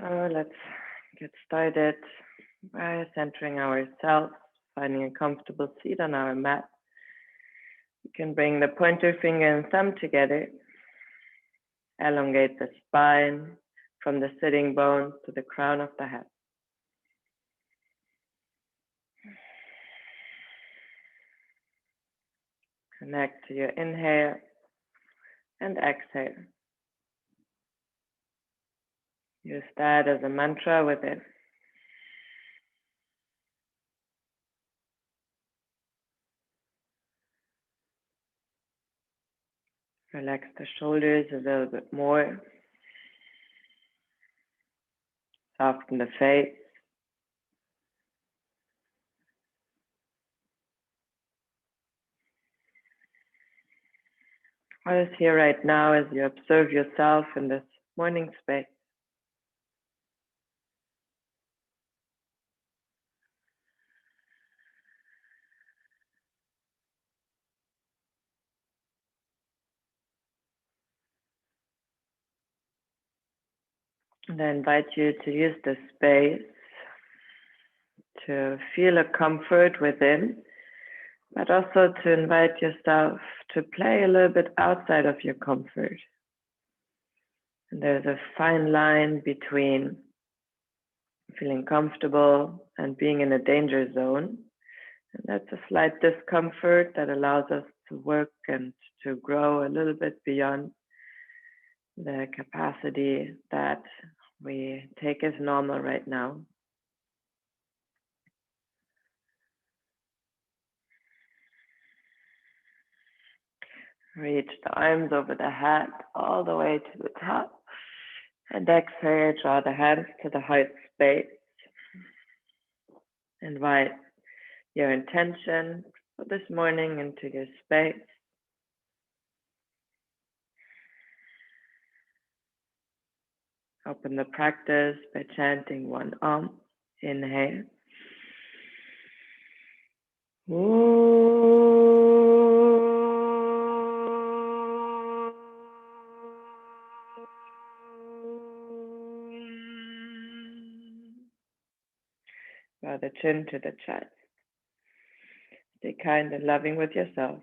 So let's get started by centering ourselves, finding a comfortable seat on our mat. You can bring the pointer finger and thumb together, elongate the spine from the sitting bones to the crown of the head. Connect to your inhale and exhale. Use that as a mantra within. Relax the shoulders a little bit more. Soften the face. What is here right now as you observe yourself in this morning space? And I invite you to use this space to feel a comfort within, but also to invite yourself to play a little bit outside of your comfort. And there's a fine line between feeling comfortable and being in a danger zone. And that's a slight discomfort that allows us to work and to grow a little bit beyond the capacity that we take as normal right now. Reach the arms over the head all the way to the top. And exhale, draw the hands to the heart space. Invite your intention for this morning into your space. Open the practice by chanting one Om. Inhale. Draw the chin to the chest. Stay kind and loving with yourself.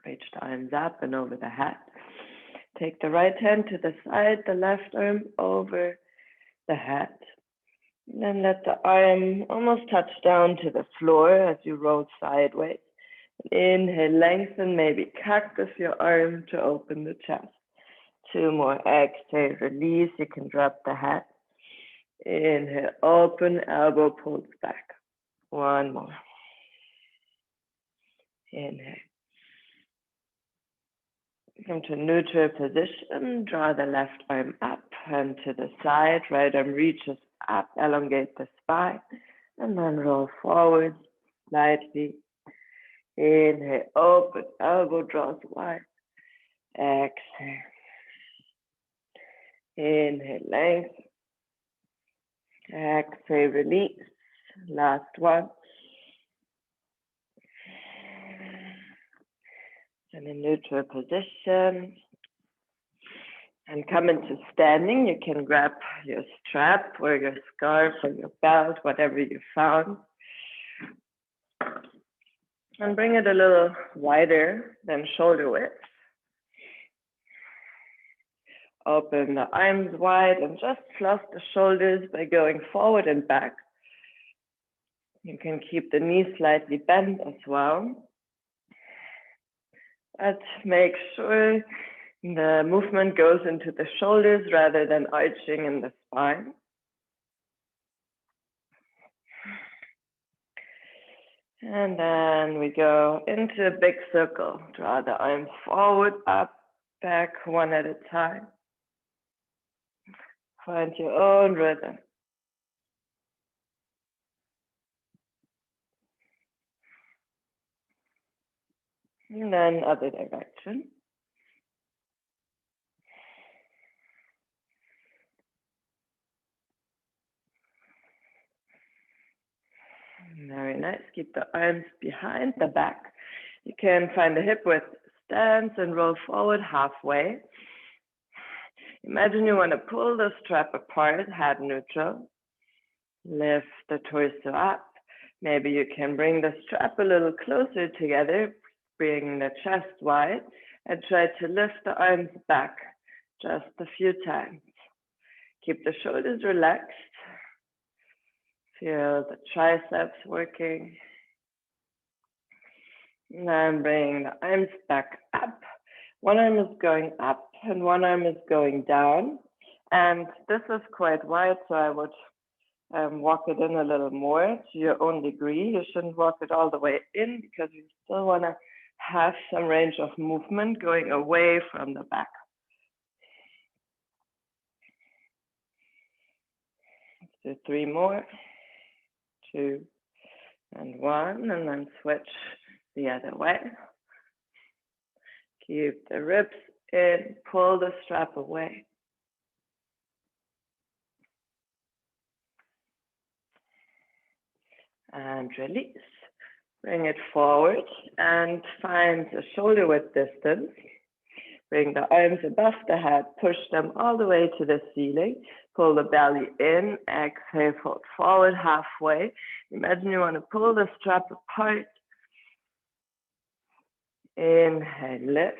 Reach the arms up and over the head. Take the right hand to the side, the left arm over the head. And then let the arm almost touch down to the floor as you roll sideways. Inhale, lengthen, maybe cactus your arm to open the chest. 2 more. Exhale, release. You can drop the head. Inhale, open, elbow pulls back. 1 more. Inhale. Come to neutral position. Draw the left arm up and to the side. Right arm reaches up. Elongate the spine. And then roll forward slightly. Inhale, open, elbow draws wide. Exhale. Inhale, length. Exhale, release. Last one. And in neutral position. And come into standing. You can grab your strap or your scarf or your belt, whatever you found. And bring it a little wider than shoulder width. Open the arms wide and just floss the shoulders by going forward and back. You can keep the knees slightly bent as well. But make sure the movement goes into the shoulders rather than arching in the spine. And then we go into a big circle. Draw the arms forward, up, back, one at a time. Find your own rhythm. And then other direction. Very nice. Keep the arms behind the back. You can find a hip width stance and roll forward halfway. Imagine you want to pull the strap apart, head neutral. Lift the torso up. Maybe you can bring the strap a little closer together, bring the chest wide, and try to lift the arms back just a few times. Keep the shoulders relaxed. Feel the triceps working. And then bring the arms back up. One arm is going up and one arm is going down. And this is quite wide, so I would walk it in a little more to your own degree. You shouldn't walk it all the way in because you still want to have some range of movement going away from the back. Let's do 3 more. 2 and 1, and then switch the other way. Keep the ribs in, pull the strap away. And release. Bring it forward and find a shoulder width distance. Bring the arms above the head, push them all the way to the ceiling. Pull the belly in, exhale, fold forward halfway. Imagine you want to pull the strap apart. Inhale, lift.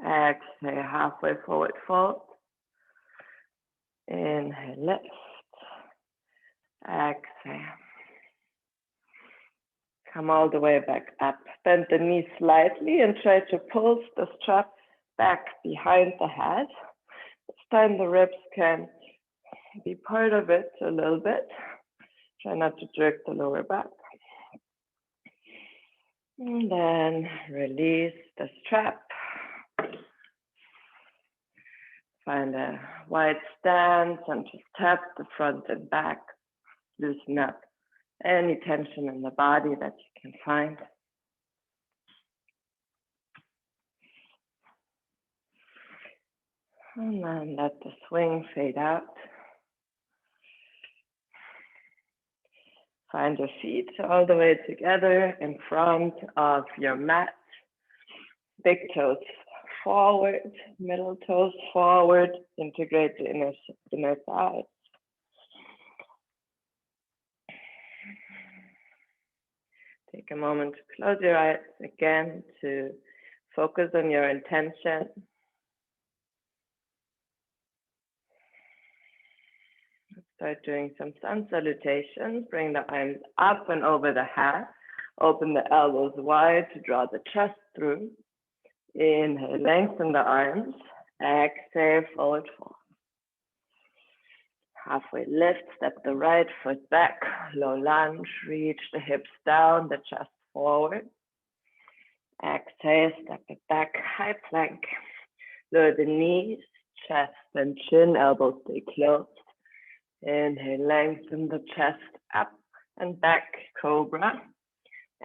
Exhale, halfway forward fold. Inhale, lift. Exhale. Come all the way back up. Bend the knees slightly and try to pull the strap back behind the head. This time the ribs can be part of it a little bit. Try not to jerk the lower back. And then release the strap. Find a wide stance and just tap the front and back. Loosen up any tension in the body that you can find. And then let the swing fade out. Find your feet all the way together in front of your mat. Big toes forward, middle toes forward. Integrate the inner thighs. Take a moment to close your eyes again to focus on your intention. Start doing some sun salutations. Bring the arms up and over the head. Open the elbows wide to draw the chest through. Inhale, lengthen the arms. Exhale, forward fold. Halfway lift, step the right foot back. Low lunge, reach the hips down, the chest forward. Exhale, step it back, high plank. Lower the knees, chest and chin, elbows stay closed. Inhale, lengthen the chest up and back, cobra.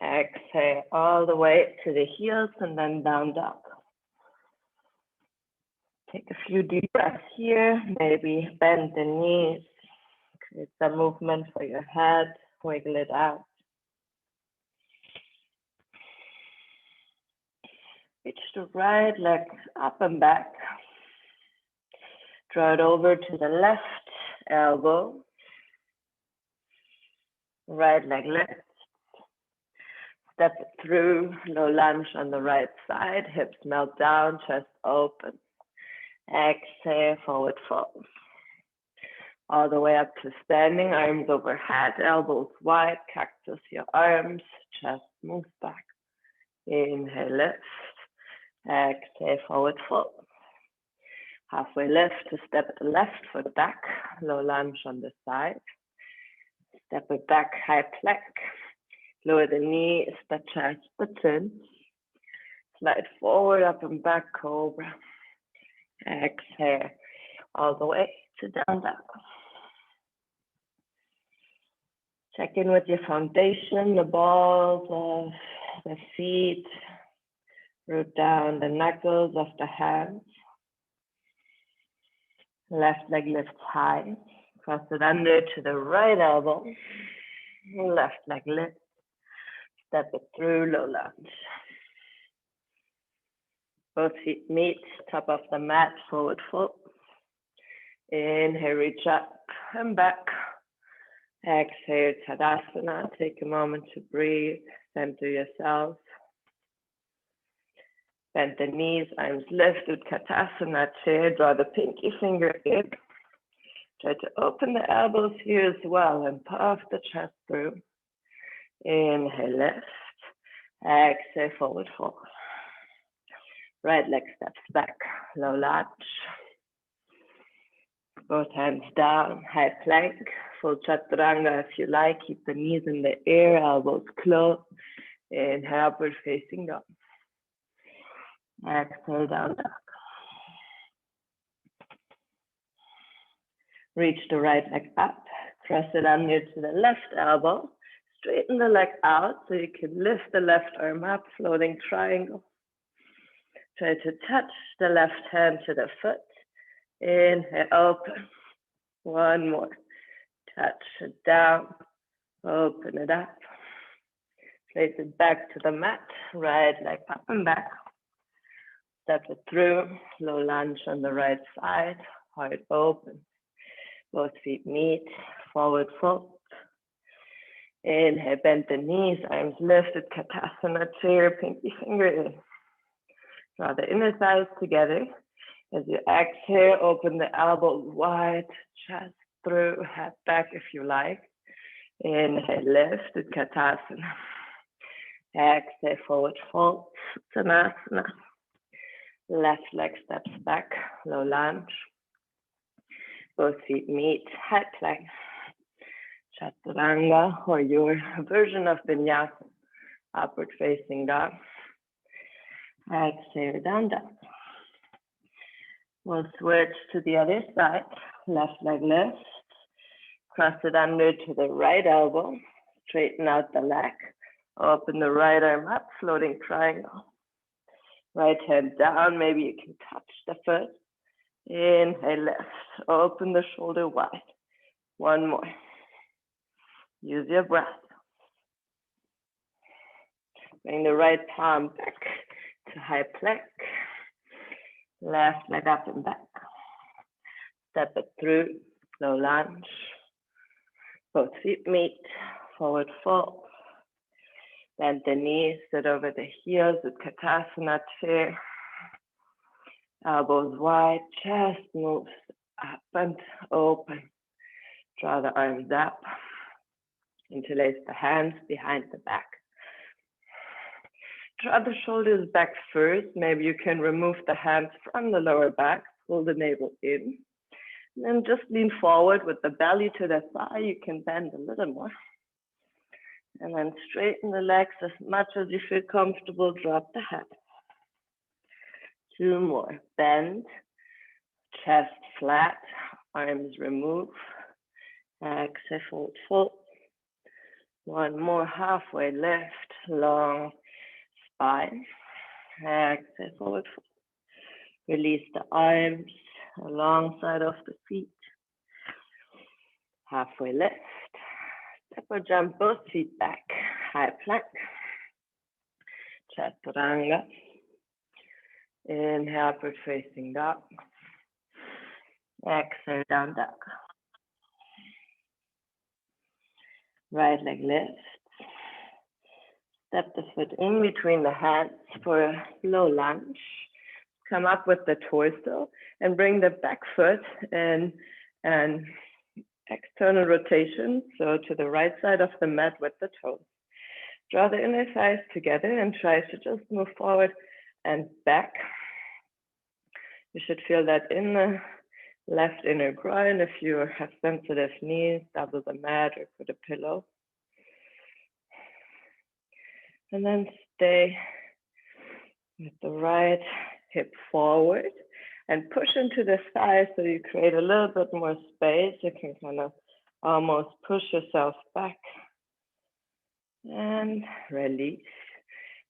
Exhale all the way to the heels and then down dog. Take a few deep breaths here, maybe bend the knees, create some movement for your head, wiggle it out. Reach the right leg up and back. Draw it over to the left elbow. Right leg lifts. Step it through, low lunge on the right side, hips melt down, chest open. Exhale, forward fold. All the way up to standing, arms overhead, elbows wide, cactus your arms, chest moves back. Inhale, lift. Exhale, forward fold. Halfway lift to step the left foot back, low lunge on the side. Step it back, high plank. Lower the knees, the chest, the chin. Slide forward, up and back, cobra. Exhale, all the way to down dog. Check in with your foundation, the balls of the feet. Root down the knuckles of the hands. Left leg lifts high. Cross it under to the right elbow. Left leg lifts. Step it through, low lunge. Both feet meet, top of the mat, forward fold. Inhale, reach up and back. Exhale, Tadasana. Take a moment to breathe, center yourself. Bend the knees, arms lifted, Katasana chair. Draw the pinky finger in. Try to open the elbows here as well and puff the chest through. Inhale, lift. Exhale, forward fold. Right leg steps back, low lunge. Both hands down, high plank, full chaturanga if you like. Keep the knees in the air, elbows closed. Inhale, upward facing dog. Exhale, down dog. Reach the right leg up, cross it under to the left elbow. Straighten the leg out so you can lift the left arm up, floating triangle. Try to touch the left hand to the foot. Inhale, open. One more. Touch it down. Open it up. Place it back to the mat. Right leg up and back. Step it through. Low lunge on the right side. Heart open. Both feet meet. Forward fold. Inhale, bend the knees. Arms lifted. Katasana chair. Pinky finger in. Draw the inner thighs together. As you exhale, open the elbows wide, chest through, head back if you like. Inhale, lift, Katasana. Exhale, forward fold, Uttanasana. Left leg steps back, low lunge. Both feet meet, high plank. Chaturanga, or your version of vinyasa, upward facing dog. Exhale, down dog. We'll switch to the other side. Left leg lifts. Cross it under to the right elbow. Straighten out the leg. Open the right arm up, floating triangle. Right hand down. Maybe you can touch the foot. Inhale, lift. Open the shoulder wide. One more. Use your breath. Bring the right palm back to high plank. Left leg up and back. Step it through, low lunge. Both feet meet, forward fold. Bend the knees, sit over the heels with Katasana chair. Elbows wide, chest moves up and open. Draw the arms up. Interlace the hands behind the back. Draw the shoulders back first. Maybe you can remove the hands from the lower back, pull the navel in. And then just lean forward with the belly to the thigh. You can bend a little more. And then straighten the legs as much as you feel comfortable. Drop the head. Two more. Bend, chest flat, arms remove. Exhale, fold, fold. One more, halfway lift, long spine. Exhale, forward fold. Release the arms alongside of the feet. Halfway lift. Step or jump both feet back. High plank. Chaturanga. Inhale, upward facing dog. Exhale, down dog. Right leg lifts. Step the foot in between the hands for a low lunge. Come up with the torso and bring the back foot in an external rotation, so to the right side of the mat with the toes. Draw the inner thighs together and try to just move forward and back. You should feel that in the left inner groin. If you have sensitive knees, double the mat or put a pillow. And then stay with the right hip forward and push into the thigh so you create a little bit more space. You can kind of almost push yourself back and release.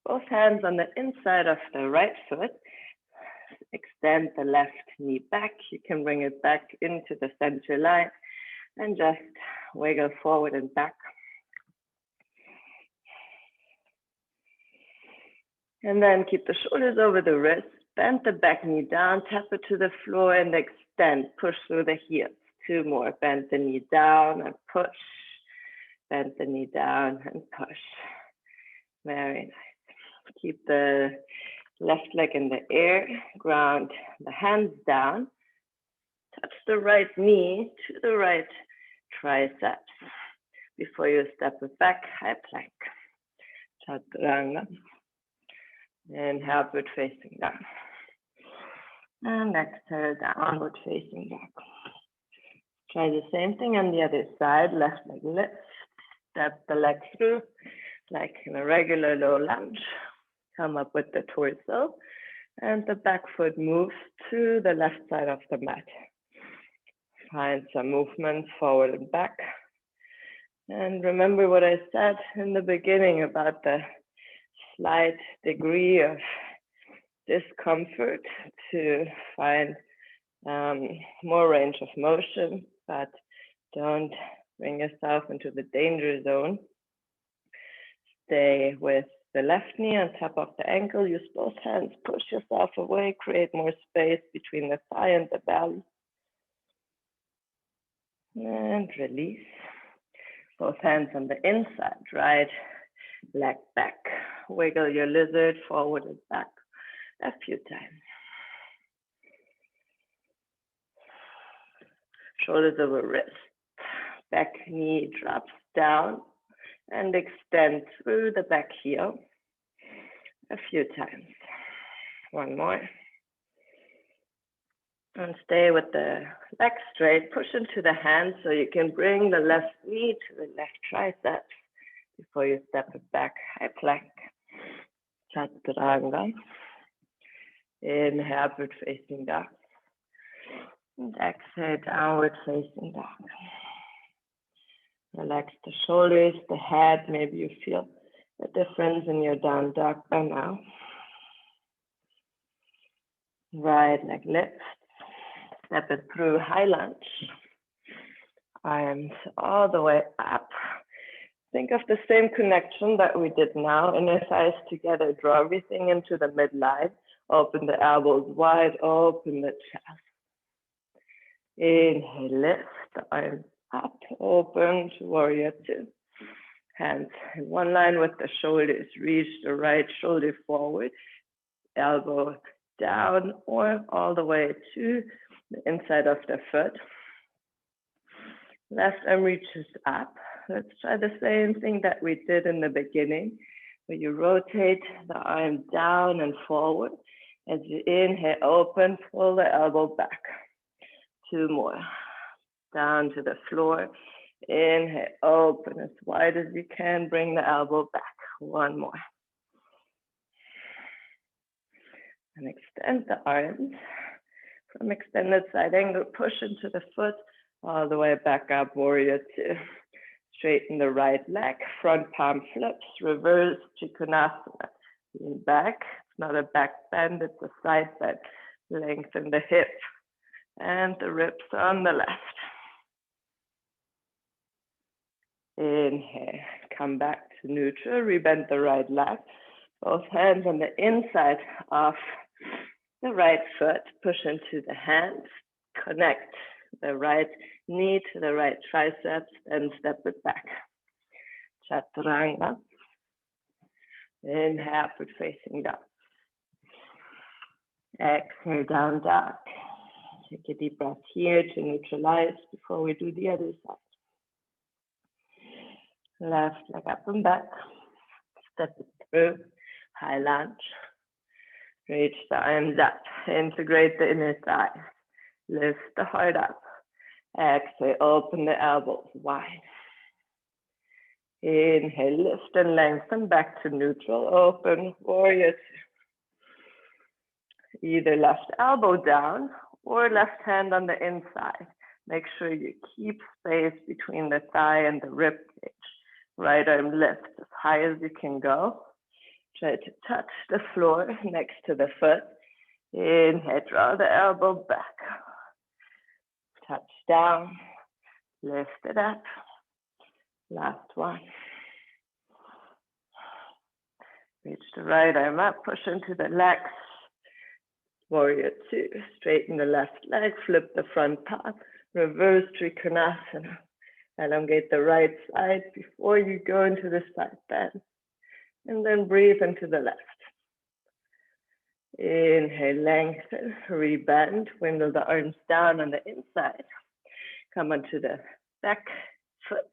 Both hands on the inside of the right foot. Extend the left knee back. You can bring it back into the center line and just wiggle forward and back. And then keep the shoulders over the wrists. Bend the back knee down, tap it to the floor and extend. Push through the heels. 2 more. Bend the knee down and push. Bend the knee down and push. Very nice. Keep the left leg in the air. Ground the hands down. Touch the right knee to the right triceps. Before you step it back, high plank. Chaturanga. Inhale, upward facing down. And exhale, downward facing dog. Try the same thing on the other side. Left leg lift. Step the leg through like in a regular low lunge. Come up with the torso. And the back foot moves to the left side of the mat. Find some movement forward and back. And remember what I said in the beginning about the slight degree of discomfort to find more range of motion, but don't bring yourself into the danger zone. Stay with the left knee on top of the ankle. Use both hands, push yourself away, create more space between the thigh and the belly. And release. Both hands on the inside, right leg back. Wiggle your lizard forward and back a few times. Shoulders over wrist. Back knee drops down and extend through the back heel a few times. One more. And stay with the leg straight. Push into the hands so you can bring the left knee to the left tricep before you step it back. High plank. Chaturanga. Inhale, upward facing dog. And exhale, downward facing dog. Relax the shoulders, the head. Maybe you feel a difference in your down dog by now. Right leg lift. Step it through high lunge. Arms all the way up. Think of the same connection that we did now. Inner thighs together. Draw everything into the midline. Open the elbows wide. Open the chest. Inhale, lift the arms up. Open to warrior two. Hands in one line with the shoulders. Reach the right shoulder forward. Elbow down or all the way to the inside of the foot. Left arm reaches up. Let's try the same thing that we did in the beginning, where you rotate the arm down and forward. As you inhale, open, pull the elbow back. 2 more. Down to the floor. Inhale, open as wide as you can. Bring the elbow back. 1 more. And extend the arms. From extended side angle, push into the foot, all the way back up, warrior two. Straighten the right leg, front palm flips, reverse Trikonasana. Lean back, it's not a back bend, it's a side bend. Lengthen the hip and the ribs on the left. Inhale, come back to neutral, rebend the right leg. Both hands on the inside of the right foot, push into the hands, connect the right knee to the right triceps, and step it back. Chaturanga. Inhale, upward facing dog. Exhale, down dog. Take a deep breath here to neutralize before we do the other side. Left leg up and back. Step it through. High lunge. Reach the arms up. Integrate the inner thigh. Lift the heart up. Exhale, open the elbows wide. Inhale, lift and lengthen back to neutral. Open, warrior two. Either left elbow down or left hand on the inside. Make sure you keep space between the thigh and the rib cage. Right arm lift as high as you can go. Try to touch the floor next to the foot. Inhale, draw the elbow back. Touch down, lift it up. Last one. Reach the right arm up, push into the legs. Warrior two, straighten the left leg, flip the front palm, reverse Trikonasana. Elongate the right side before you go into the side bend. And then breathe into the left. Inhale, lengthen, rebend, windle the arms down on the inside. Come onto the back foot,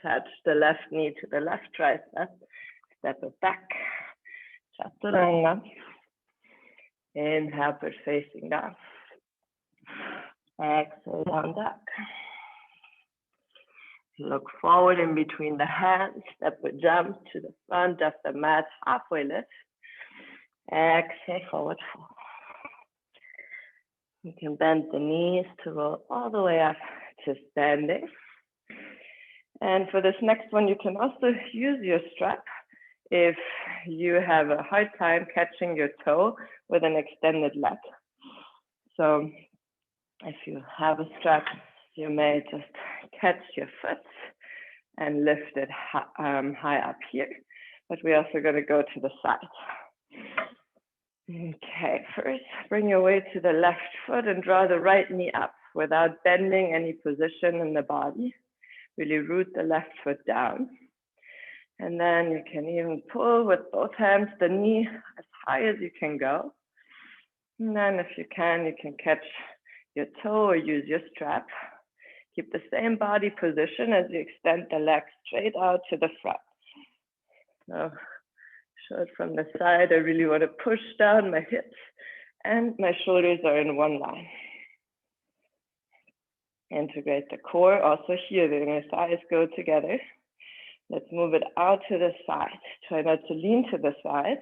touch the left knee to the left tricep, step it back, chaturanga. Inhale, foot facing down. Exhale, down dog. Look forward in between the hands, step a jump to the front of the mat, halfway lift. Exhale, forward fold. You can bend the knees to roll all the way up to standing. And for this next one, you can also use your strap if you have a hard time catching your toe with an extended leg. So if you have a strap, you may just catch your foot and lift it high up here. But we're also going to go to the side. Okay, first bring your weight to the left foot and draw the right knee up without bending any position in the body. Really root the left foot down. And then you can even pull with both hands the knee as high as you can go. And then if you can catch your toe or use your strap. Keep the same body position as you extend the leg straight out to the front. So show it from the side. I really want to push down my hips and my shoulders are in one line. Integrate the core. Also here, the thighs go together. Let's move it out to the side. Try not to lean to the side.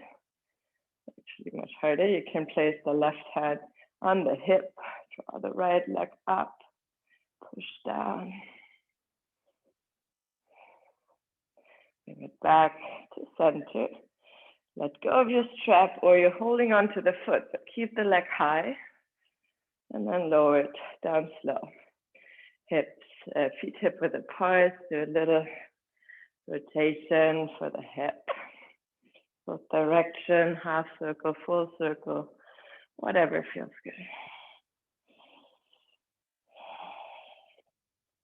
Actually much harder. You can place the left hand on the hip. Draw the right leg up. Push down. Bring it back to center. Let go of your strap or you're holding onto the foot, but keep the leg high. And then lower it down slow. Hips, feet hip width apart. Do a little rotation for the hip. Both direction, half circle, full circle, whatever feels good.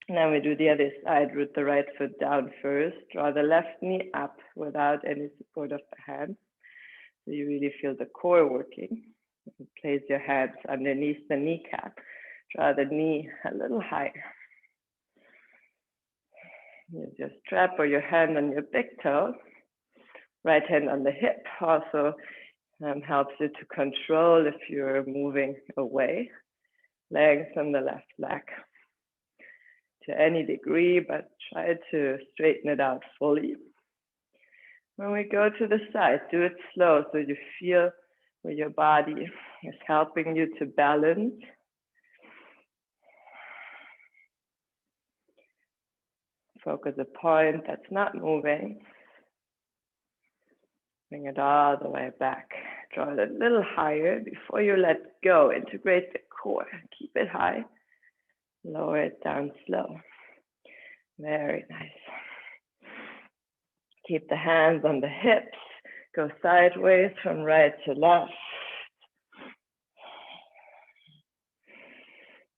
Now we do the other side. Root the right foot down first. Draw the left knee up without any support of the hands. So you really feel the core working. Place your hands underneath the kneecap. Draw the knee a little higher. Use your strap or your hand on your big toe. Right hand on the hip also helps you to control if you're moving away. Lengthen the left leg to any degree, but try to straighten it out fully. When we go to the side, do it slow so you feel where your body is helping you to balance. Focus a point that's not moving. Bring it all the way back. Draw it a little higher before you let go. Integrate the core. Keep it high. Lower it down slow. Very nice. Keep the hands on the hips. Go sideways from right to left.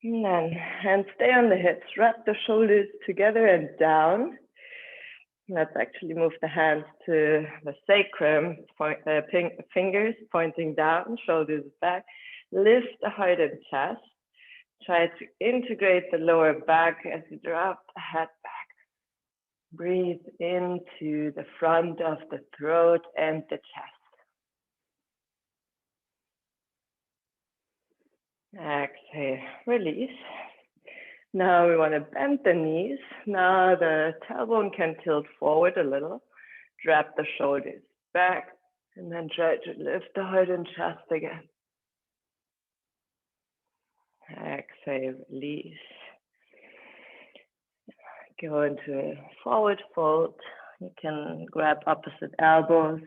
And then hands stay on the hips. Wrap the shoulders together and down. Let's actually move the hands to the sacrum. Fingers pointing down, shoulders back. Lift the heart and chest. Try to integrate the lower back as you drop the head back. Breathe into the front of the throat and the chest. Exhale, release. Now we want to bend the knees. Now the tailbone can tilt forward a little. Drop the shoulders back and then try to lift the heart and chest again. Exhale, release. Go into a forward fold. You can grab opposite elbows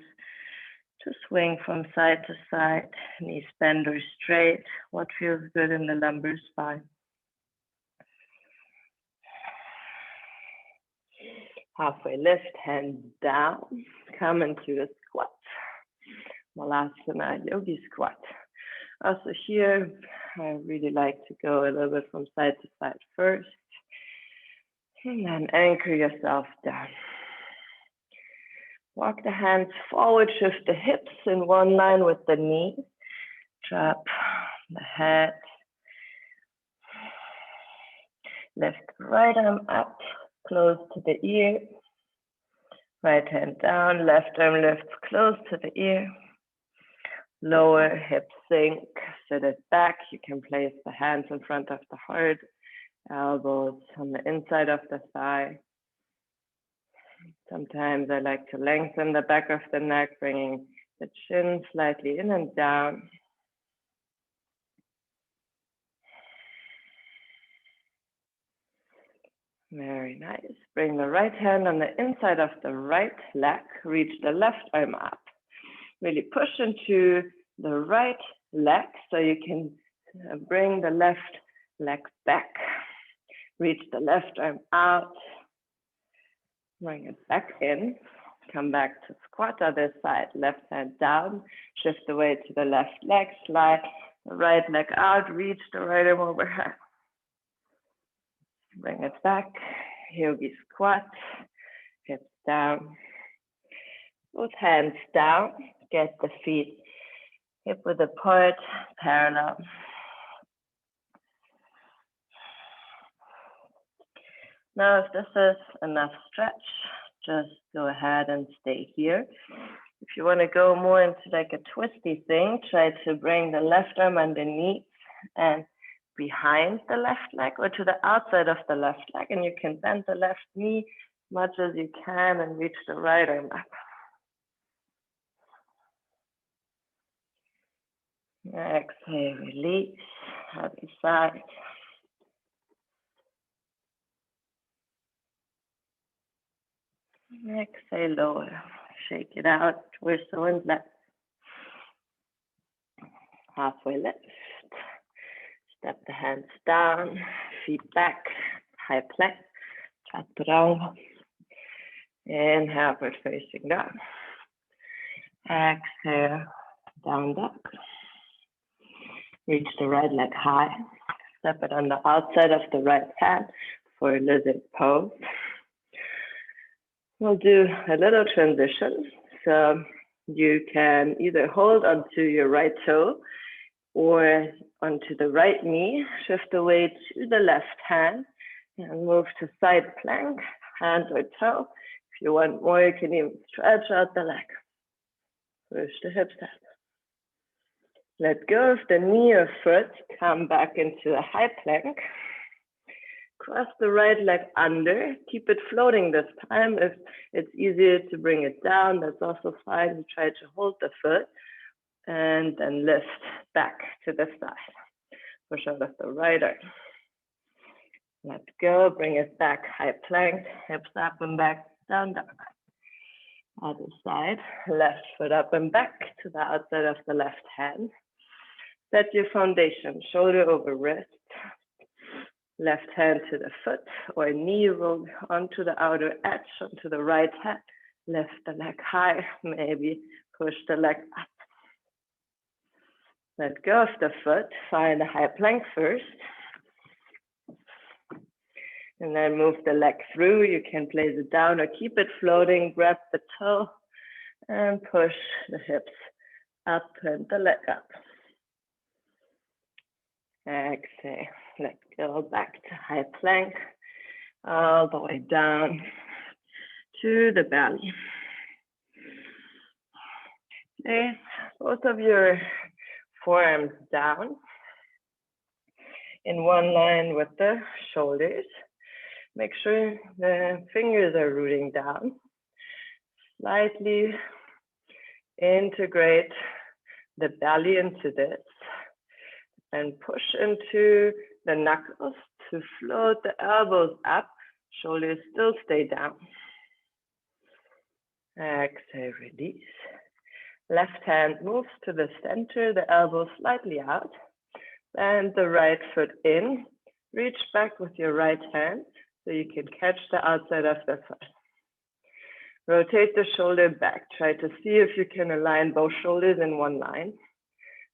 to swing from side to side. Knees bend or straight. What feels good in the lumbar spine. Halfway lift, hands down. Come into the squat. Malasana, yogi squat. Also here, I really like to go a little bit from side to side first, and then anchor yourself down. Walk the hands forward, shift the hips in one line with the knees. Drop the head. Lift right arm up, close to the ear. Right hand down, left arm lifts close to the ear. Lower hip sink, sit it back. You can place the hands in front of the heart, elbows on the inside of the thigh. Sometimes I like to lengthen the back of the neck, bringing the chin slightly in and down. Very nice. Bring the right hand on the inside of the right leg. Reach the left arm up. Really push into the right leg so you can bring the left leg back. Reach the left arm out. Bring it back in. Come back to squat other side. Left hand down. Shift the weight to the left leg. Slide the right leg out. Reach the right arm overhead. Bring it back. Yogi squat. Hips down. Both hands down. Get the feet hip width apart, parallel. Now, if this is enough stretch, just go ahead and stay here. If you want to go more into like a twisty thing, try to bring the left arm underneath and behind the left leg or to the outside of the left leg, and you can bend the left knee as much as you can and reach the right arm up. Exhale, release, other side. Exhale, lower, shake it out, torso and left. Halfway lift. Step the hands down, feet back, high plank, chaturanga. Inhale, upward facing dog. Exhale, down dog. Reach the right leg high. Step it on the outside of the right hand for a lizard pose. We'll do a little transition. So you can either hold onto your right toe or onto the right knee, shift the weight to the left hand and move to side plank, hand or toe. If you want more, you can even stretch out the leg. Push the hips up. Let go of the knee or foot, come back into a high plank. Cross the right leg under, keep it floating this time. If it's easier to bring it down, that's also fine. You try to hold the foot and then lift back to the side. Push out of the right arm. Let go, bring it back, high plank, hips up and back, down dog. Other side, left foot up and back to the outside of the left hand. Set your foundation, shoulder over wrist. Left hand to the foot or knee roll onto the outer edge, onto the right hand. Lift the leg high, maybe push the leg up. Let go of the foot, find a high plank first. And then move the leg through. You can place it down or keep it floating. Grab the toe and push the hips up and the leg up. Exhale, let go back to high plank, all the way down to the belly. Place both of your forearms down in one line with the shoulders. Make sure the fingers are rooting down. Slightly integrate the belly into this and push into the knuckles to float the elbows up. Shoulders still stay down. Exhale, release. Left hand moves to the center, the elbow slightly out. Bend the right foot in. Reach back with your right hand so you can catch the outside of the foot. Rotate the shoulder back. Try to see if you can align both shoulders in one line.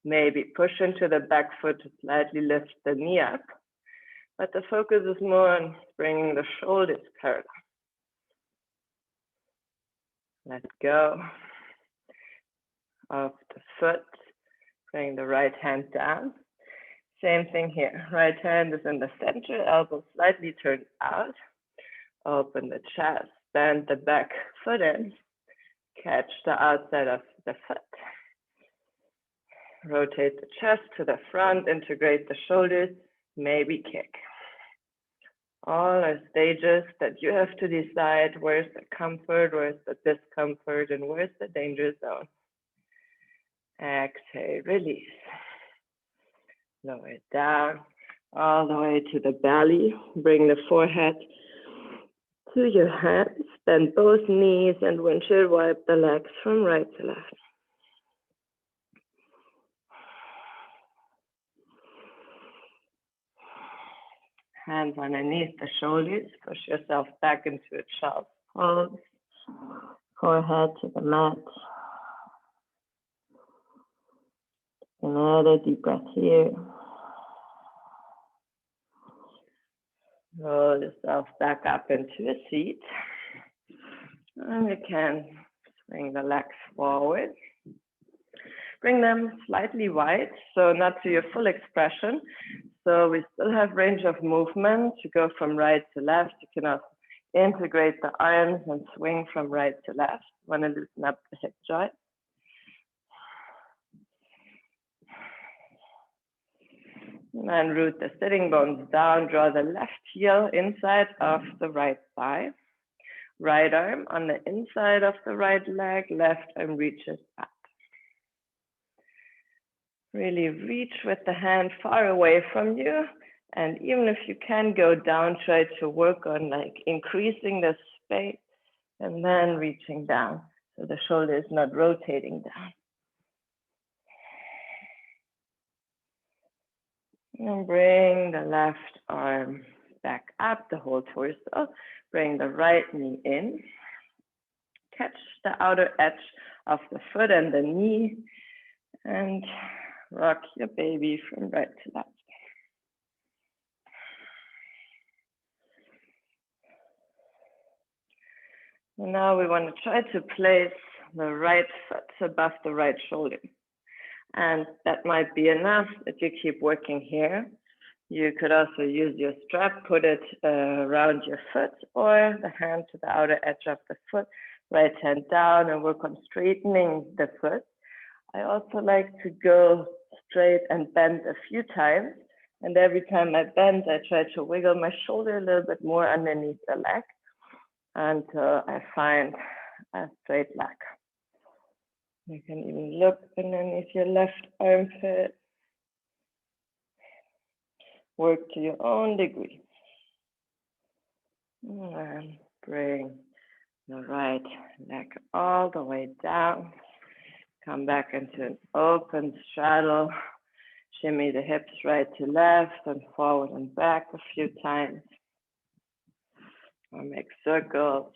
Maybe push into the back foot to slightly lift the knee up, but the focus is more on bringing the shoulders parallel. Let go of the foot, bring the right hand down. Same thing here, right hand is in the center, elbow slightly turned out. Open the chest, bend the back foot in, catch the outside of the foot. Rotate the chest to the front, integrate the shoulders, maybe kick. All are stages that you have to decide where's the comfort, where's the discomfort, and where's the danger zone. Exhale, release. Lower it down all the way to the belly. Bring the forehead to your hands. Bend both knees and windshield wipe the legs from right to left. Hands underneath the shoulders. Push yourself back into a child's pose. Forehead to the mat. Another deep breath here. Roll yourself back up into a seat. And you can swing the legs forward. Bring them slightly wide, so not to your full expression. So we still have range of movement to go from right to left. You can also integrate the arms and swing from right to left. Want to loosen up the hip joint. And then root the sitting bones down. Draw the left heel inside of the right thigh. Right arm on the inside of the right leg. Left arm reaches up. Really reach with the hand far away from you. And even if you can go down, try to work on like increasing the space and then reaching down. So the shoulder is not rotating down. And bring the left arm back up, the whole torso. Bring the right knee in. Catch the outer edge of the foot and the knee. And rock your baby from right to left. And now we want to try to place the right foot above the right shoulder. And that might be enough that you keep working here. You could also use your strap, put it around your foot or the hand to the outer edge of the foot, right hand down and work on straightening the foot. I also like to go straight and bend a few times. And every time I bend, I try to wiggle my shoulder a little bit more underneath the leg until I find a straight leg. You can even look underneath your left armpit. Work to your own degree. And bring the right leg all the way down. Come back into an open straddle. Shimmy the hips right to left and forward and back a few times. Or make circles,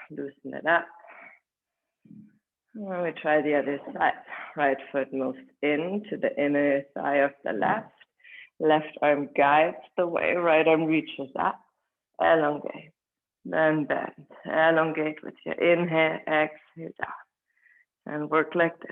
loosen it up. And we try the other side. Right foot moves into the inner thigh of the left. Left arm guides the way, right arm reaches up. Elongate, then bend. Elongate with your inhale, exhale down. And work like this.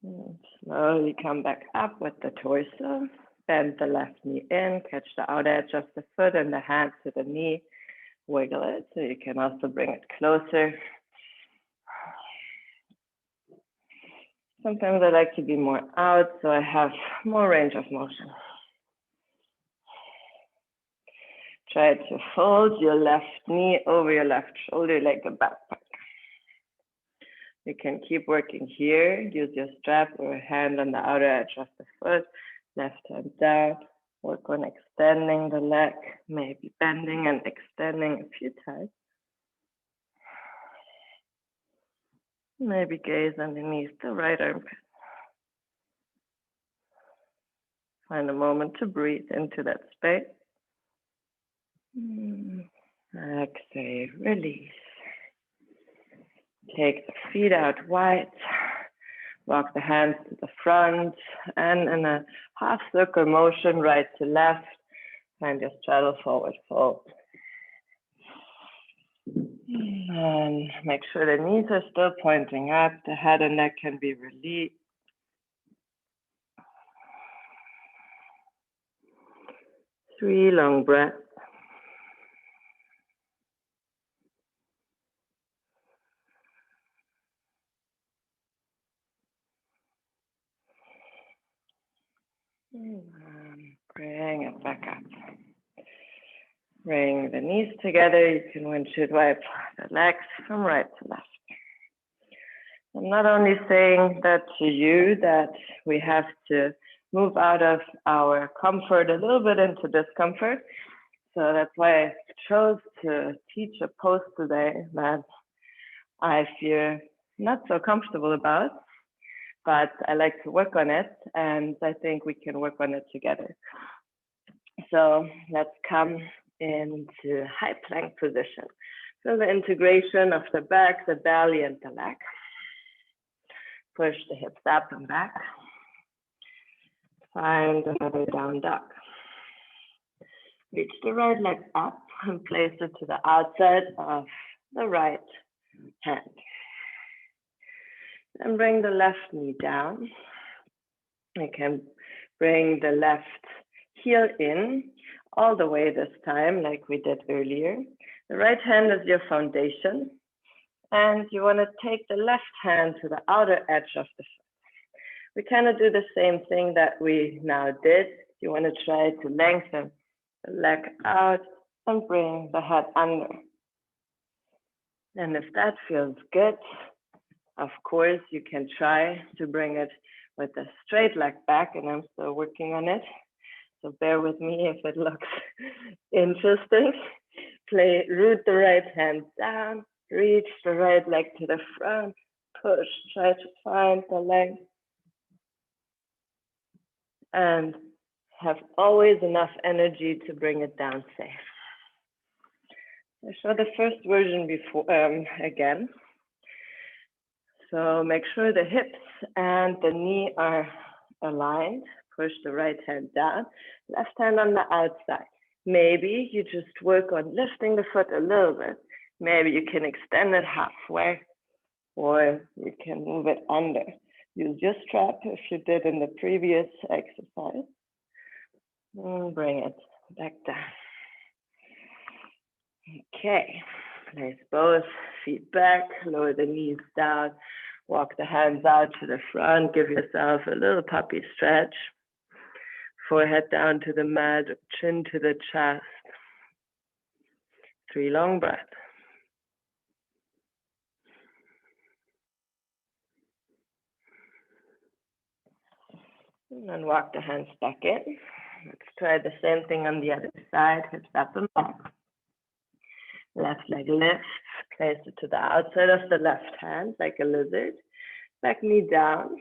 And slowly come back up with the torso. Bend the left knee in, catch the outer edge of the foot and the hand to the knee. Wiggle it so you can also bring it closer. Sometimes I like to be more out so I have more range of motion. Try to fold your left knee over your left shoulder like a backpack. You can keep working here. Use your strap or hand on the outer edge of the foot. Left hand down. Work on extending the leg, maybe bending and extending a few times. Maybe gaze underneath the right armpit. Find a moment to breathe into that space. Exhale, release. Take the feet out wide. Walk the hands to the front and in a half circle motion, right to left, and just straddle forward fold. And make sure the knees are still pointing up, the head and neck can be released. 3 long breaths. Bring it back up. Bring the knees together. You can windshield wipe the legs from right to left. I'm not only saying that to you that we have to move out of our comfort a little bit into discomfort. So that's why I chose to teach a pose today that I feel not so comfortable about, but I like to work on it, and I think we can work on it together. So let's come into high plank position. So the integration of the back, the belly, and the leg. Push the hips up and back. Find another down dog. Reach the right leg up and place it to the outside of the right hand. And bring the left knee down. You can bring the left heel in all the way this time, like we did earlier. The right hand is your foundation, and you want to take the left hand to the outer edge of the foot. We kind of do the same thing that we now did. You want to try to lengthen the leg out and bring the head under. And if that feels good, of course, you can try to bring it with a straight leg back, and I'm still working on it. So bear with me if it looks interesting. Root the right hand down, reach the right leg to the front, push, try to find the leg. And have always enough energy to bring it down safe. I show the first version before again. So make sure the hips and the knee are aligned. Push the right hand down, left hand on the outside. Maybe you just work on lifting the foot a little bit. Maybe you can extend it halfway, or you can move it under. Use your strap if you did in the previous exercise. And bring it back down. Okay, place both feet back, lower the knees down, walk the hands out to the front, give yourself a little puppy stretch. Forehead down to the mat, chin to the chest. 3 long breaths. And then walk the hands back in. Let's try the same thing on the other side, hips up and back. Left leg lifts, place it to the outside of the left hand like a lizard. Back knee down.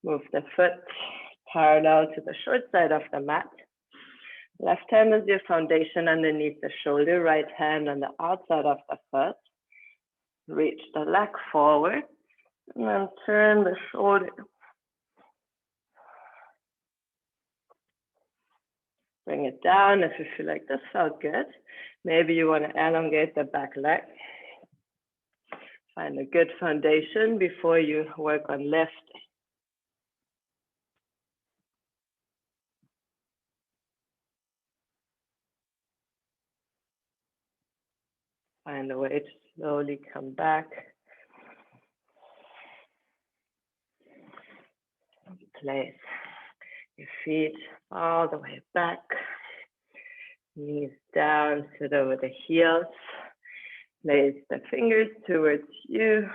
Move the foot parallel to the short side of the mat. Left hand is your foundation underneath the shoulder, right hand on the outside of the foot. Reach the leg forward, and then turn the shoulder. Bring it down if you feel like this felt good. Maybe you want to elongate the back leg. Find a good foundation before you work on lifting. Find a way to slowly come back. Place your feet all the way back. Knees down, sit over the heels. Place the fingers towards you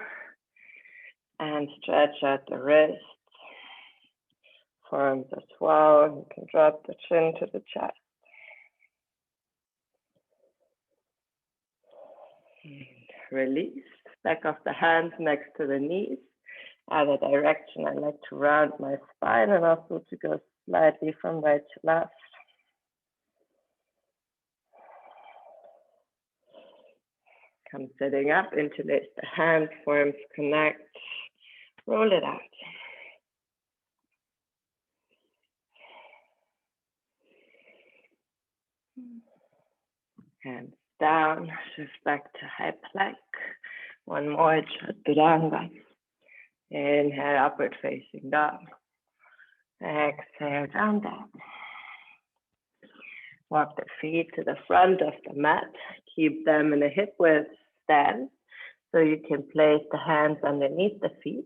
and stretch out the wrists. Forearms as well. You can drop the chin to the chest. And release. Back of the hands next to the knees. Other direction, I like to round my spine and also to go slightly from right to left. Come sitting up, interlace the hands, forms connect, roll it out. Hands down, shift back to high plank. One more, chaturanga. Inhale, upward facing dog. Exhale, down dog. Walk the feet to the front of the mat. Keep them in a hip width stance so you can place the hands underneath the feet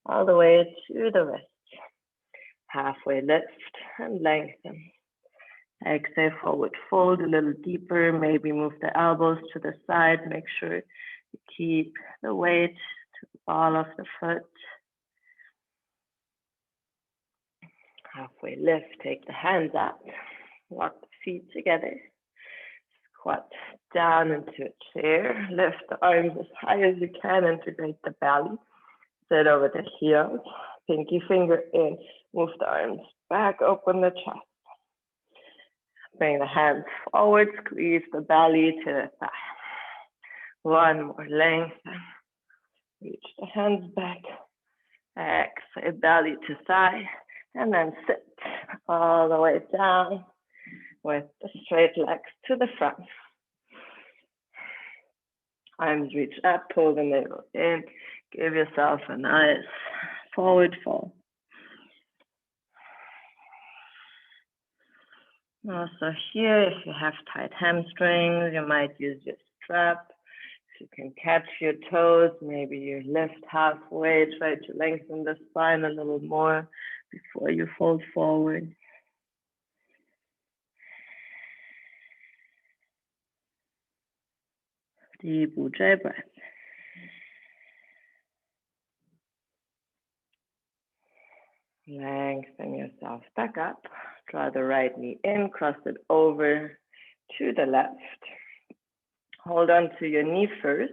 all the way to the wrist. Halfway lift and lengthen. Exhale, forward fold a little deeper. Maybe move the elbows to the side. Make sure you keep the weight to the ball of the foot. Halfway lift, take the hands up. Walk the feet together. Squat down into a chair. Lift the arms as high as you can. Integrate the belly. Sit over the heels. Pinky finger in. Move the arms back. Open the chest. Bring the hands forward. Squeeze the belly to the thigh. One more lengthen. Reach the hands back. Exhale, belly to thigh. And then sit all the way down with the straight legs to the front. Arms reach up, pull the navel in. Give yourself a nice forward fold. Also here, if you have tight hamstrings, you might use your strap. If you can catch your toes, maybe you lift halfway, try to lengthen the spine a little more before you fold forward. Deep Ujjayi breath. Lengthen yourself back up. Draw the right knee in, cross it over to the left. Hold on to your knee first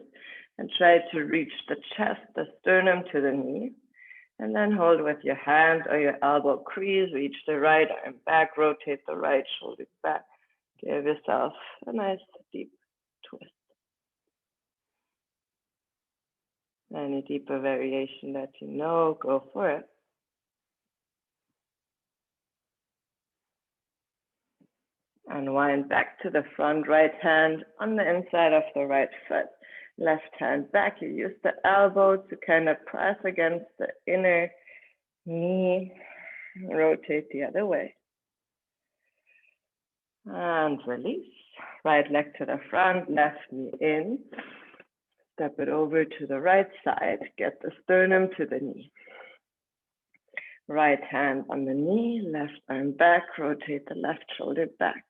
and try to reach the chest, the sternum to the knee. And then hold with your hand or your elbow crease, reach the right arm back, rotate the right shoulder back. Give yourself a nice deep twist. Any deeper variation that you know, go for it. Unwind back to the front, right hand on the inside of the right foot. Left hand back, you use the elbow to kind of press against the inner knee. Rotate the other way. And release. Right leg to the front, left knee in. Step it over to the right side. Get the sternum to the knee. Right hand on the knee, left arm back. Rotate the left shoulder back.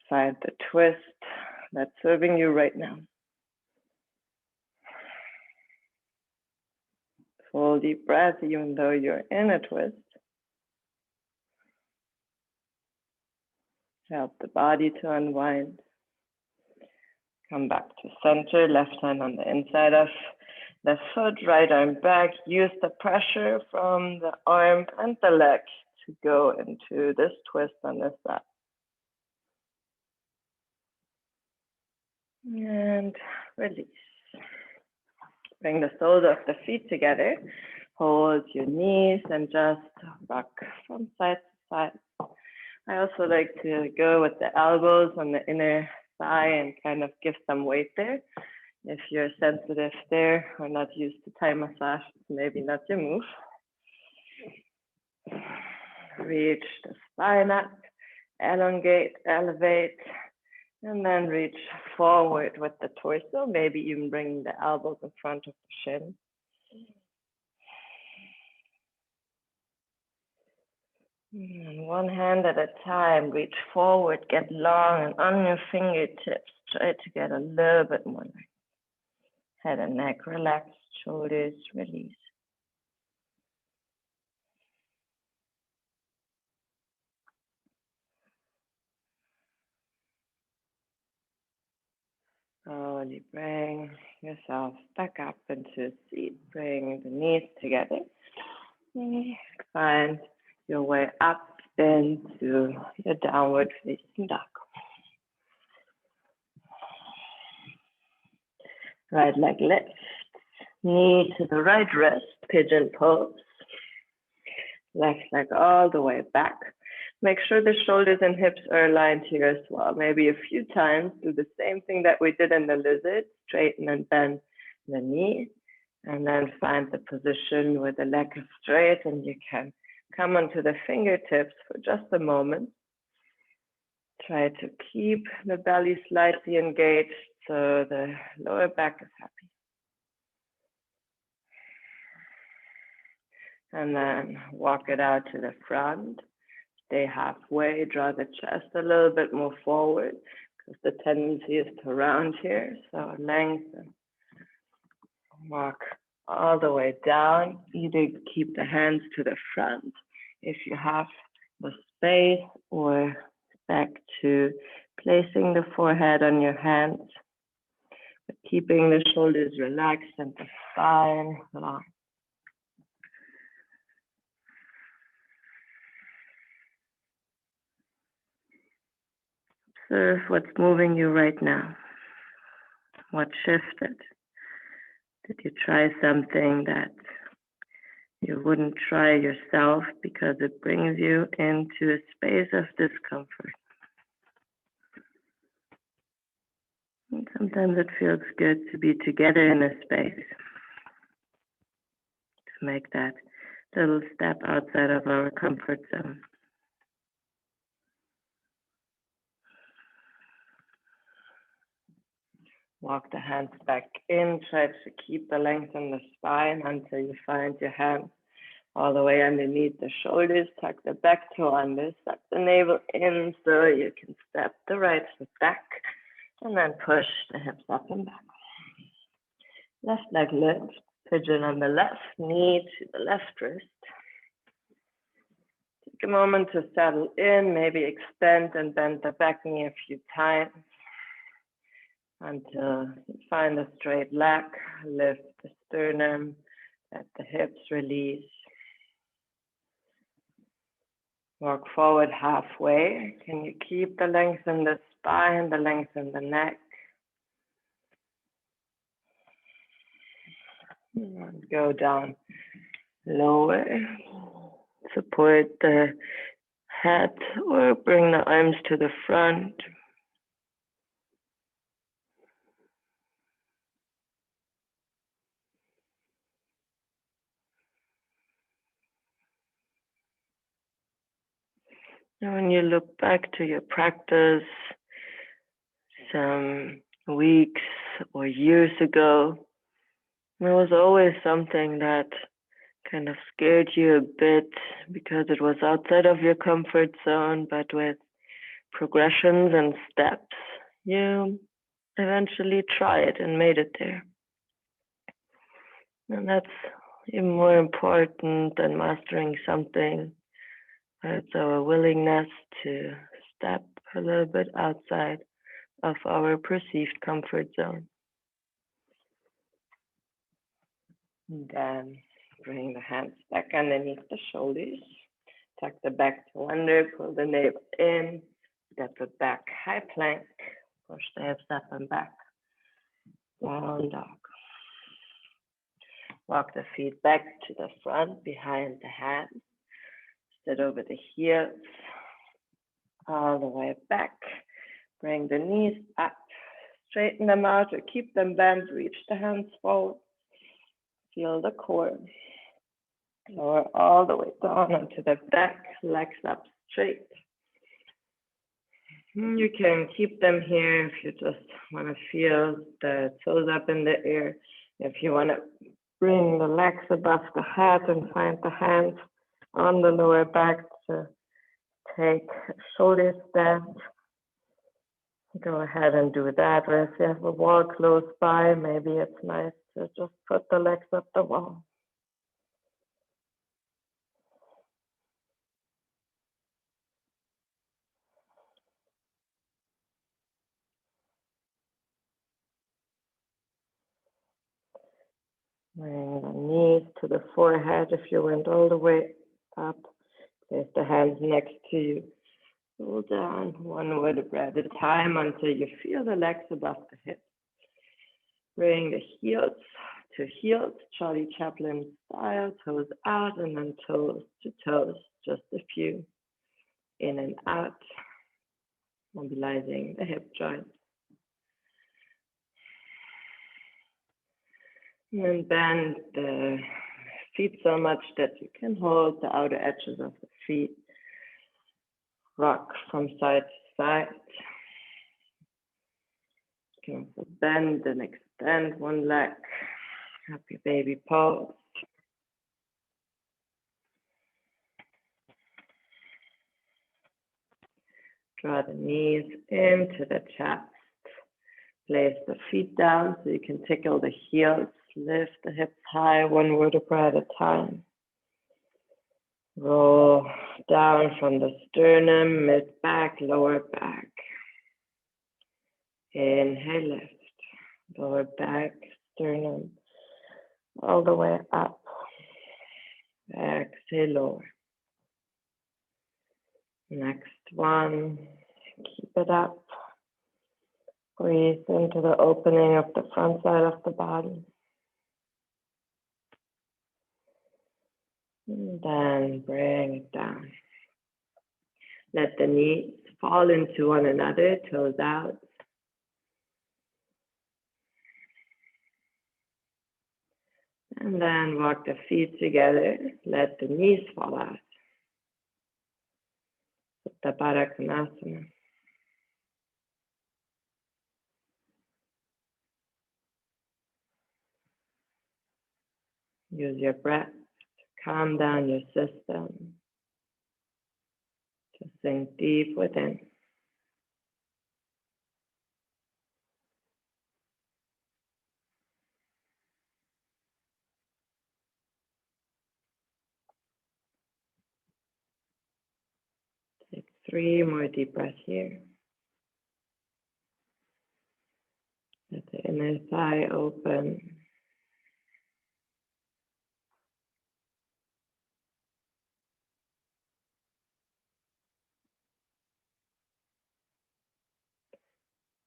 Find the twist that's serving you right now. Full deep breath, even though you're in a twist. Help the body to unwind. Come back to center, left hand on the inside of the foot, right arm back. Use the pressure from the arm and the leg to go into this twist on this side. And release. Bring the soles of the feet together. Hold your knees and just rock from side to side. I also like to go with the elbows on the inner thigh and kind of give some weight there. If you're sensitive there or not used to Thai massage, maybe not your move. Reach the spine up, elongate, elevate, and then reach forward with the torso, maybe even bringing the elbows in front of the shin. And one hand at a time, reach forward, get long, and on your fingertips, try to get a little bit more. Head and neck relaxed, shoulders release. Slowly bring yourself back up into a seat. Bring the knees together. Find your way up into your downward facing dog. Right leg lifts, knee to the right wrist, pigeon pose. Left leg all the way back. Make sure the shoulders and hips are aligned here as well. Maybe a few times, do the same thing that we did in the lizard, straighten and bend the knee, and then find the position where the leg is straight and you can come onto the fingertips for just a moment. Try to keep the belly slightly engaged so the lower back is happy. And then walk it out to the front. Stay halfway, draw the chest a little bit more forward because the tendency is to round here. So lengthen. Walk all the way down. Either keep the hands to the front if you have the space, or back to placing the forehead on your hands, but keeping the shoulders relaxed and the spine long. Observe what's moving you right now. What shifted? Did you try something that you wouldn't try yourself because it brings you into a space of discomfort? And sometimes it feels good to be together in a space, to make that little step outside of our comfort zone. Walk the hands back in, try to keep the length in the spine until you find your hands all the way underneath the shoulders. Tuck the back toe under, suck the navel in so you can step the right foot back, and then push the hips up and back. Left leg lift, pigeon on the left, knee to the left wrist. Take a moment to settle in, maybe extend and bend the back knee a few times until you find a straight leg. Lift the sternum, let the hips release. Walk forward halfway. Can you keep the length in the spine, the length in the neck? And go down lower. Support the head or bring the arms to the front. And when you look back to your practice some weeks or years ago, there was always something that kind of scared you a bit because it was outside of your comfort zone, but with progressions and steps, you eventually tried and made it there. And that's even more important than mastering something. It's our willingness to step a little bit outside of our perceived comfort zone. And then bring the hands back underneath the shoulders. Tuck the back toe under, pull the navel in, step it back, high plank, push the hips up and back, down dog. Walk the feet back to the front, behind the hands. Sit over the heels, all the way back. Bring the knees up, straighten them out or keep them bent, reach the hands forward. Feel the core. Lower all the way down onto the back, legs up straight. You can keep them here if you just want to feel the toes up in the air. If you want to bring the legs above the head and find the hands on the lower back to take shoulders bent, go ahead and do that. Or if you have a wall close by, maybe it's nice to just put the legs up the wall. Bring the knees to the forehead if you went all the way up. Place the hands next to you. Pull down one vertebra at a time until you feel the legs above the hips. Bring the heels to heels, Charlie Chaplin style, toes out and then toes to toes, just a few. In and out, mobilizing the hip joint. And bend the feet so much that you can hold the outer edges of the feet. Rock from side to side. You can also bend and extend one leg. Happy baby pose. Draw the knees into the chest. Place the feet down so you can tickle the heels. Lift the hips high, one vertebra at a time. Roll down from the sternum, mid back, lower back. Inhale, lift. Lower back, sternum, all the way up. Exhale, lower. Next one, keep it up. Breathe into the opening of the front side of the body. And then bring it down. Let the knees fall into one another, toes out. And then walk the feet together. Let the knees fall out. Supta Baddha Konasana. Use your breath to calm down your system. To sink deep within. Take 3 more deep breaths here. Let the inner thigh open.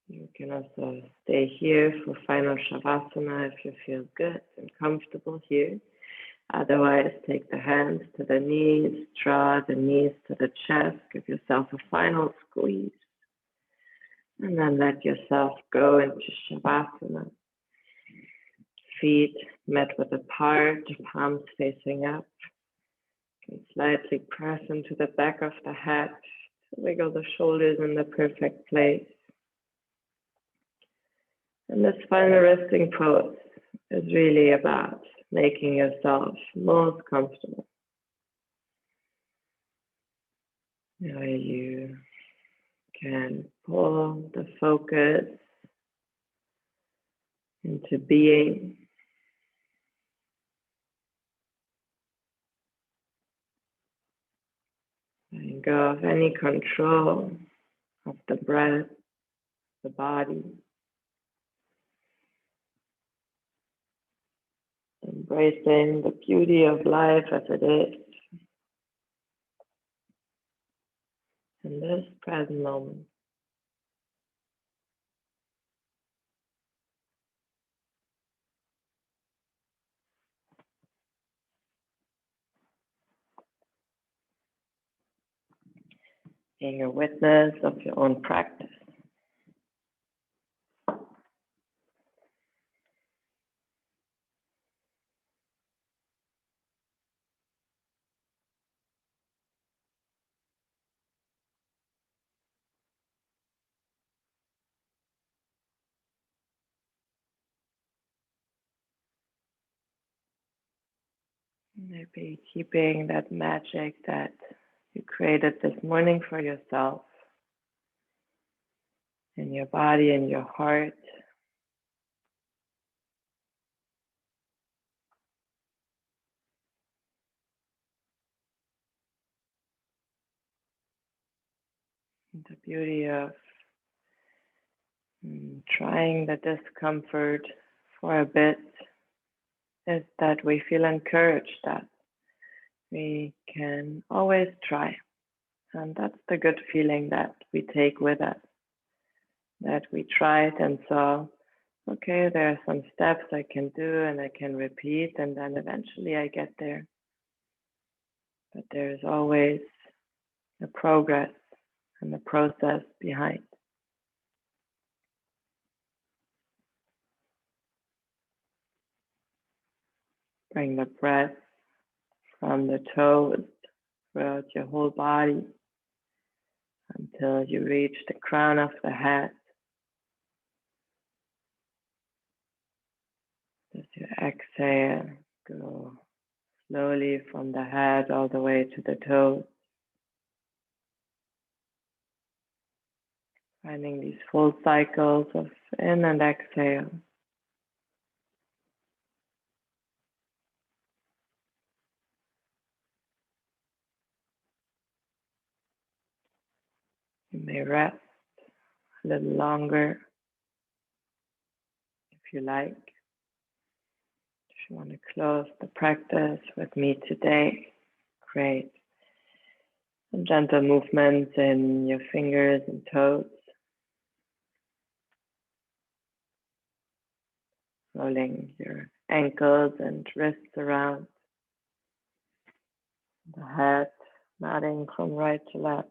You can also stay here for final Shavasana if you feel good and comfortable here. Otherwise, take the hands to the knees, draw the knees to the chest, give yourself a final squeeze. And then let yourself go into Shavasana. Feet met width apart, palms facing up. You can slightly press into the back of the head, wiggle the shoulders in the perfect place. And this final resting pose is really about making yourself most comfortable. Where you can pull the focus into being. Letting go of any control of the breath, the body. Embracing the beauty of life as it is. In this present moment. Being a witness of your own practice. Maybe keeping that magic that you created this morning for yourself in your body and your heart. The beauty of trying the discomfort for a bit is that we feel encouraged that we can always try. And that's the good feeling that we take with us, that we tried and saw, okay, there are some steps I can do and I can repeat, and then eventually I get there. But there's always a progress and a process behind. Bring the breath from the toes throughout your whole body until you reach the crown of the head. As you exhale, go slowly from the head all the way to the toes. Finding these full cycles of in and exhale. You may rest a little longer if you like. If you want to close the practice with me today, great. Some gentle movements in your fingers and toes. Rolling your ankles and wrists around. The head nodding from right to left.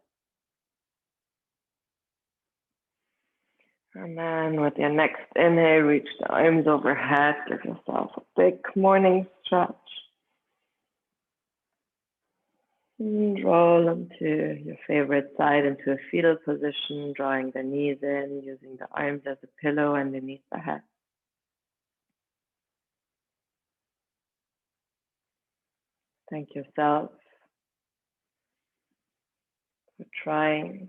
And then with your next inhale, reach the arms overhead. Give yourself a big morning stretch. And roll onto your favorite side into a fetal position, drawing the knees in, using the arms as a pillow underneath the head. Thank yourself for trying.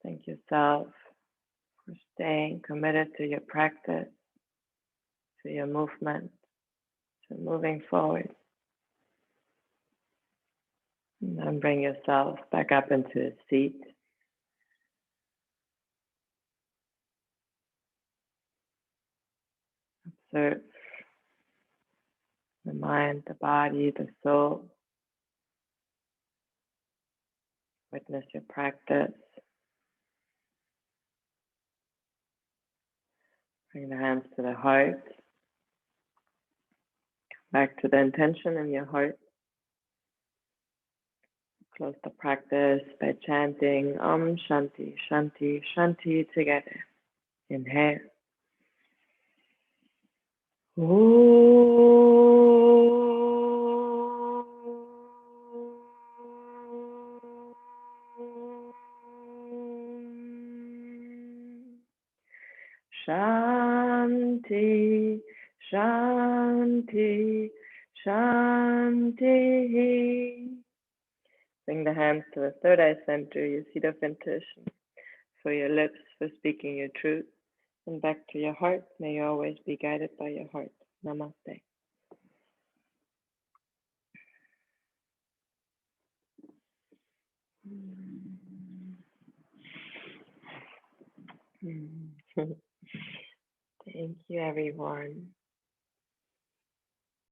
Thank yourself for staying committed to your practice, to your movement, to moving forward. And then bring yourself back up into a seat. Observe the mind, the body, the soul. Witness your practice. Bring the hands to the heart. Back to the intention in your heart. Close the practice by chanting Om Shanti, Shanti, Shanti together. Inhale. Shanti, Shanti, Shanti. Bring the hands to the third eye center, your seat of intuition, for your lips for speaking your truth, and back to your heart. May you always be guided by your heart. Namaste. Thank you, everyone.